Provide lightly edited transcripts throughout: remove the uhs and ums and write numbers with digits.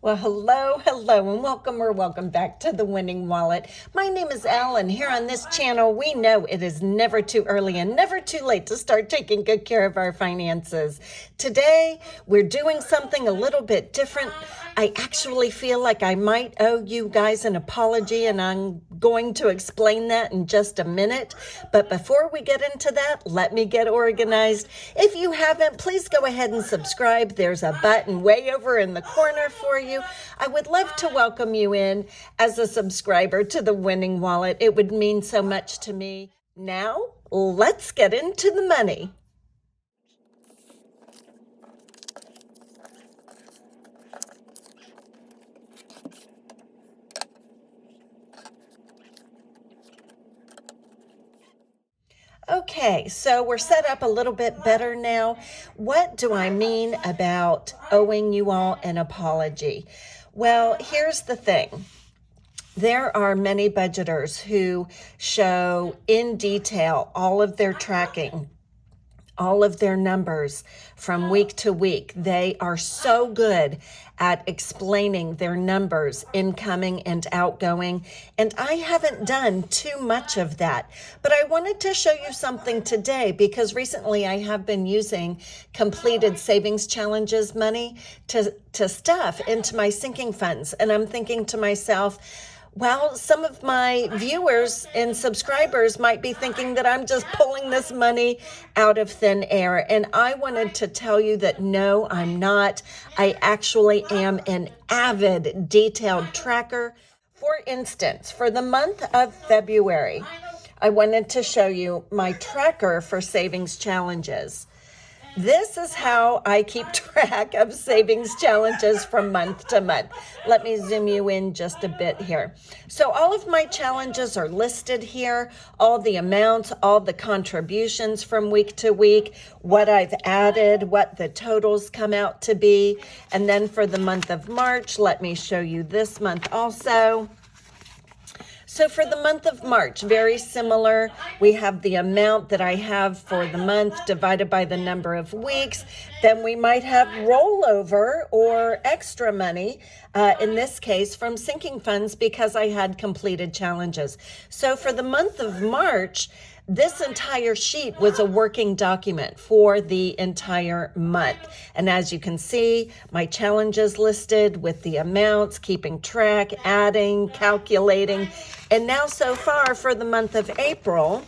Well, hello, and welcome back to the Winning Wallet. My name is Elle, and here on this channel, we know it is never too early and never too late to start taking good care of our finances. Today, we're doing something a little bit different. I actually feel like I might owe you guys an apology, and I'm going to explain that in just a minute. But before we get into that, let me get organized. If you haven't, please go ahead and subscribe. There's a button way over in the corner for you. I would love to welcome you in as a subscriber to the Winning Wallet. It would mean so much to me. Now, let's get into the money. Okay, so we're set up a little bit better now. What do I mean about owing you all an apology? Well, here's the thing. There are many budgeters who show in detail all of their tracking, all of their numbers from week to week. They are so good at explaining their numbers, incoming and outgoing, and I haven't done too much of that. But I wanted to show you something today because recently I have been using completed savings challenges money to stuff into my sinking funds, and I'm thinking to myself, well, some of my viewers and subscribers might be thinking that I'm just pulling this money out of thin air. And I wanted to tell you that no, I'm not. I actually am an avid detailed tracker. For instance, for the month of February, I wanted to show you my tracker for savings challenges. This is how I keep track of savings challenges from month to month. Let me zoom you in just a bit here. So all of my challenges are listed here, all the amounts, all the contributions from week to week, what I've added, what the totals come out to be. And then for the month of March, let me show you this month also. So for the month of March, very similar. We have the amount that I have for the month divided by the number of weeks. Then we might have rollover or extra money, in this case from sinking funds because I had completed challenges. So for the month of March, this entire sheet was a working document for the entire month. And as you can see, my challenges listed with the amounts, keeping track, adding, calculating. And now so far for the month of April,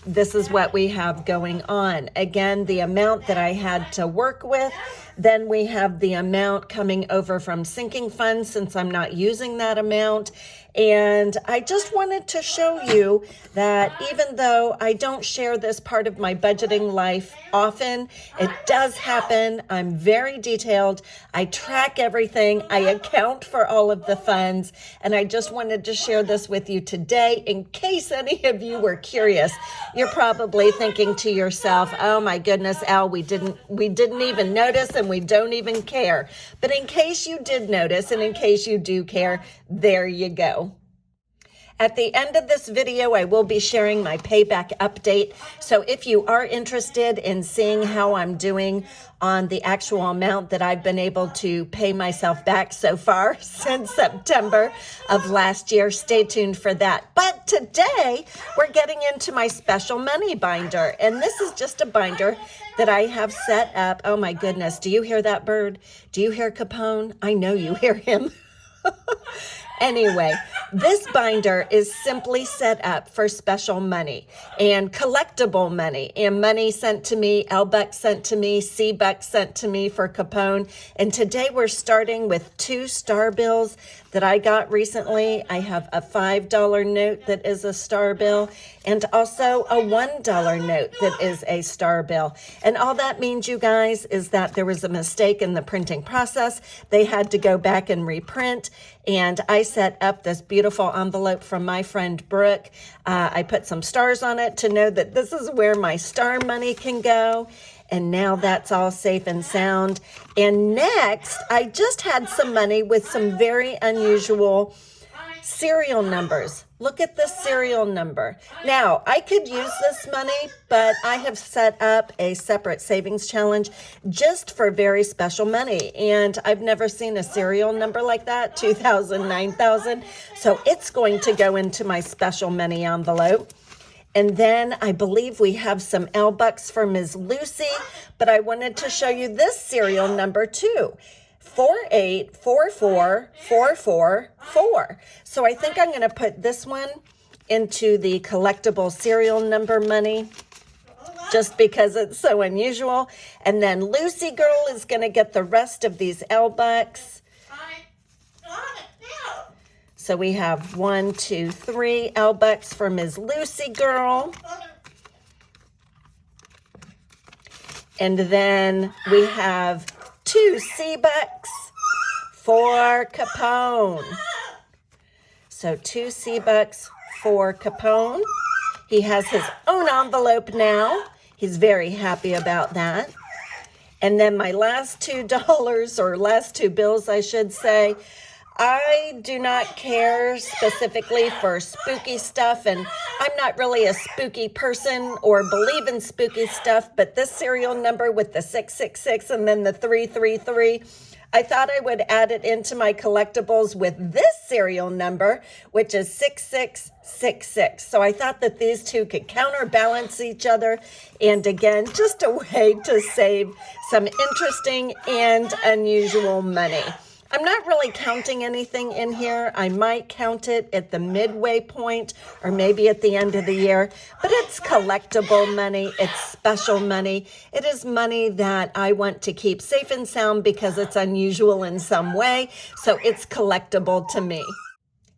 this is what we have going on. Again, the amount that I had to work with. Then we have the amount coming over from sinking funds since I'm not using that amount. And I just wanted to show you that even though I don't share this part of my budgeting life often, it does happen. I'm very detailed. I track everything. I account for all of the funds. And I just wanted to share this with you today in case any of you were curious. You're probably thinking to yourself, oh my goodness, Al, we didn't even notice and we don't even care. But in case you did notice and in case you do care, there you go. At the end of this video, I will be sharing my payback update. So if you are interested in seeing how I'm doing on the actual amount that I've been able to pay myself back so far since September of last year, stay tuned for that. But today, we're getting into my special money binder. And this is just a binder that I have set up. Oh my goodness, do you hear that bird? Do you hear Capone? I know you hear him. Anyway, this binder is simply set up for special money and collectible money and money sent to me, L-Buck sent to me, C-Buck sent to me for Capone. And today we're starting with 2 star bills that I got recently. I have a $5 note that is a star bill and also a $1 note that is a star bill. And all that means, you guys, is that there was a mistake in the printing process. They had to go back and reprint. And I set up this beautiful envelope from my friend Brooke. I put some stars on it to know that this is where my star money can go. And now that's all safe and sound. And next, I just had some money with some very unusual Serial numbers. Look at the serial number. Now, I could use this money, but I have set up a separate savings challenge just for very special money. And I've never seen a serial number like that, 2,000, 9,000. So it's going to go into my special money envelope. And then I believe we have some L-Bucks for Ms. Lucy, but I wanted to show you this serial number too. 4844444. So I think I'm going to put this one into the collectible serial number money just because it's so unusual. And then Lucy Girl is going to get the rest of these L-Bucks. So we have 1, 2, 3 L-Bucks for Ms. Lucy Girl. And then we have 2 C-Bucks for Capone. So 2 C-Bucks for Capone. He has his own envelope now. He's very happy about that. And then my last $2, or last 2 bills, I should say, I do not care specifically for spooky stuff, and I'm not really a spooky person or believe in spooky stuff, but this serial number with the 666 and then the 333, I thought I would add it into my collectibles with this serial number, which is 6666. So I thought that these two could counterbalance each other. And again, just a way to save some interesting and unusual money. I'm not really counting anything in here. I might count it at the midway point or maybe at the end of the year, but it's collectible money. It's special money. It is money that I want to keep safe and sound because it's unusual in some way. So it's collectible to me.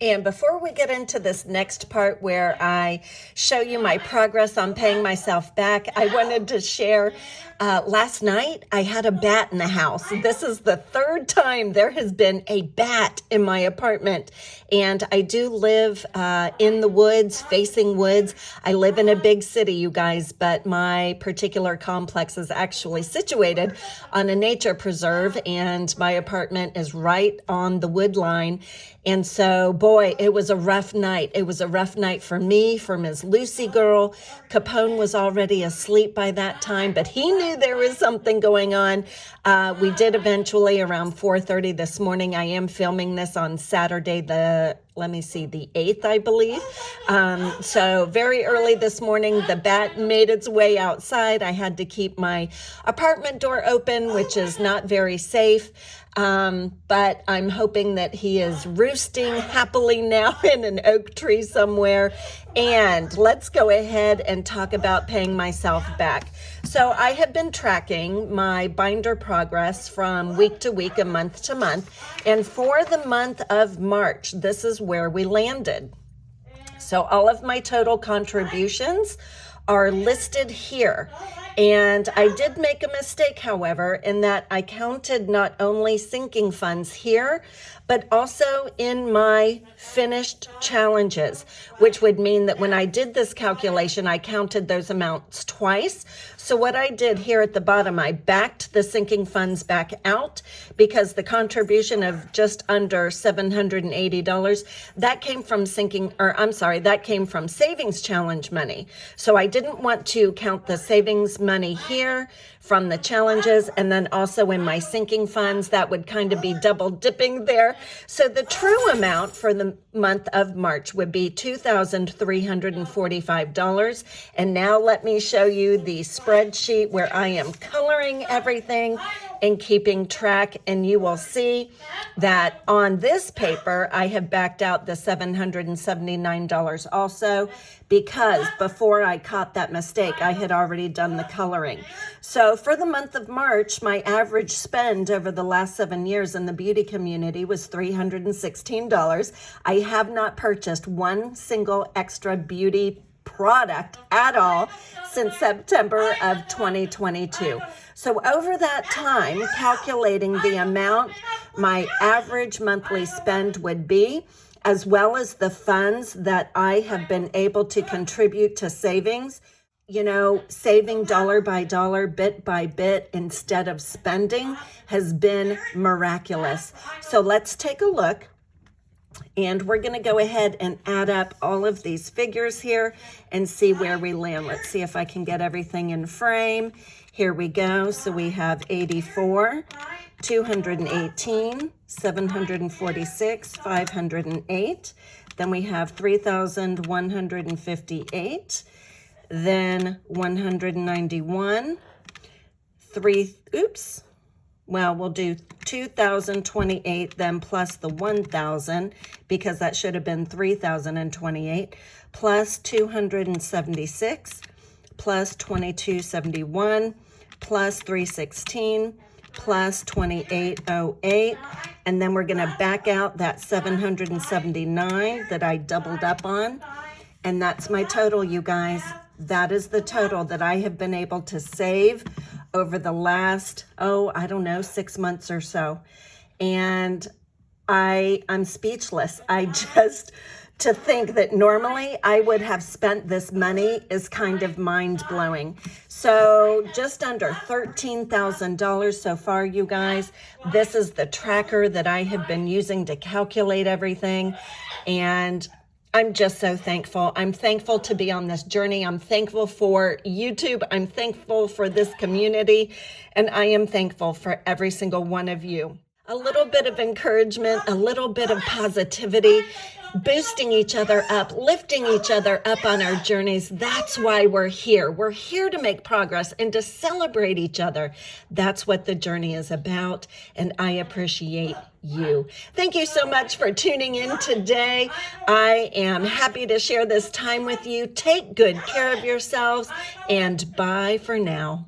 And before we get into this next part where I show you my progress on paying myself back, I wanted to share last night I had a bat in the house. This is the 3rd time there has been a bat in my apartment. And I do live in the woods, facing woods. I live in a big city, you guys, but my particular complex is actually situated on a nature preserve, and my apartment is right on the wood line. And so, boy, it was a rough night. It was a rough night for me, for Ms. Lucy Girl. Capone was already asleep by that time, but he knew there was something going on. We did eventually around 4:30 this morning. I am filming this on Saturday, the 8th, I believe. So very early this morning, the bat made its way outside. I had to keep my apartment door open, which is not very safe. But I'm hoping that he is roosting happily now in an oak tree somewhere. And let's go ahead and talk about paying myself back. So I have been tracking my binder progress from week to week and month to month. And for the month of March, this is where we landed. So all of my total contributions are listed here. And I did make a mistake, however, in that I counted not only sinking funds here, but also in my finished challenges, which would mean that when I did this calculation, I counted those amounts twice. So what I did here at the bottom, I backed the sinking funds back out because the contribution of just under $780, that came from that came from savings challenge money. So I didn't want to count the savings money here from the challenges and then also in my sinking funds. That would kind of be double dipping there. So the true amount for the month of March would be $2,345. And now let me show you the spreadsheet where I am coloring everything and keeping track, and you will see that on this paper I have backed out the $779 also, because before I caught that mistake I had already done the coloring. So for the month of March, my average spend over the last 7 years in the beauty community was $316. I have not purchased one single extra beauty product at all since September of 2022. So over that time, calculating the amount my average monthly spend would be, as well as the funds that I have been able to contribute to savings, saving dollar by dollar, bit by bit instead of spending has been miraculous. So let's take a look And we're going to go ahead and add up all of these figures here and see where we land. Let's see if I can get everything in frame. Here we go. So we have 84, 218, 746, 508. Then we have 3,158. Then 191. We'll do 2,028 then plus the 1,000 because that should have been 3,028 plus 276 plus 2,271 plus 316 plus 2,808. And then we're going to back out that 779 that I doubled up on. And that's my total, you guys. That is the total that I have been able to save over the last, 6 months or so. And I'm speechless. To think that normally I would have spent this money is kind of mind-blowing. So just under $13,000 so far, you guys. This is the tracker that I have been using to calculate everything. And I'm just so thankful. I'm thankful to be on this journey. I'm thankful for YouTube. I'm thankful for this community. And I am thankful for every single one of you. A little bit of encouragement, a little bit of positivity, boosting each other up, lifting each other up on our journeys. That's why we're here. We're here to make progress and to celebrate each other. That's what the journey is about. And I appreciate you. Thank you so much for tuning in today. I am happy to share this time with you. Take good care of yourselves and bye for now.